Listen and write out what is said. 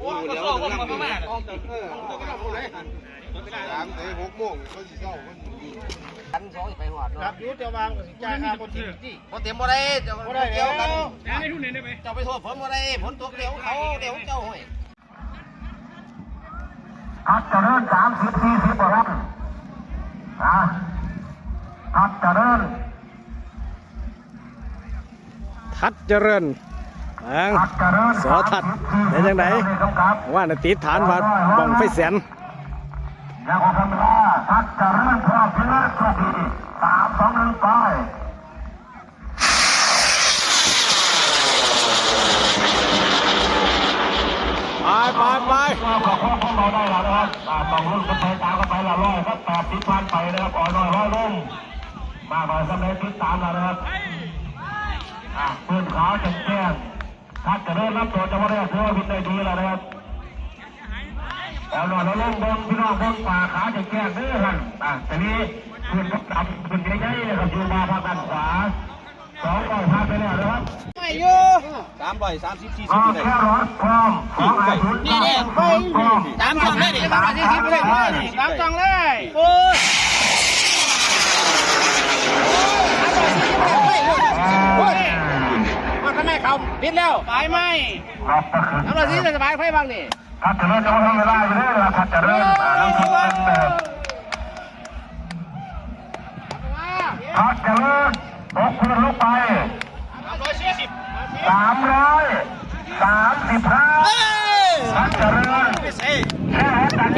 เดี๋ยวเราทำมา3-6 โมงเขาสิเช้ามันกันสองไปหอดครับยุทธจะวางจ่ายค่าคนที่ที่ พอเต็มบ่ได้เดี๋ยวกัน ให้ทุนได้ไหม เจ้าไปโทษฝนบ่ได้ฝนตกเดี๋ยวเขาเดี๋ยวเจ้าห้อย ทัดเจริญ30-40บ่ครับทัดเจริญ ทัดเจริญสอทัดได้ยังไงว่าน่ะติดฐานว่าบ้องไฟแสนยังคงทำเวลาทัดเจริญพร้อมเพื่อโชคดี3-2-1ไปขอบคุณพวกเราได้แล้วนะครับต้องรุ่นกันไปตามกันไปละร้อยสัก80 พันไปนะครับอ่อนน้อยร้อยลงมากกว่าสำเร็จติดตามแล้วนะครับปืนขาวแจ้งทัดเจริญรับตัวจะว่าได้ถือว่าวินได้ดีแล้วนะครับเอาหน่อยเราลงบนพี่น้องบนป่าขาจะแก้งเด้อท่านทีนี้ขึ้นกับดำขึ้นใหญ่ๆเลยครับอยู่มาทางด้านขวา200 พันไปแล้วนะครับไม่อยู่330-40แค่รถพร้อมของอายุนี่ไป3 จังเลยดิ340เลย3 จังเลยโอ้ยมาทำไมเขาพิษแล้วไปไหมน้ำละสีสบายไฟบ้างนี่ทัดเจริญจะมาทำเวลาอยู่เลยทัดเจริญทัดเจริญตกพื้นลงไป335ทัดเจริญแค่รถตัด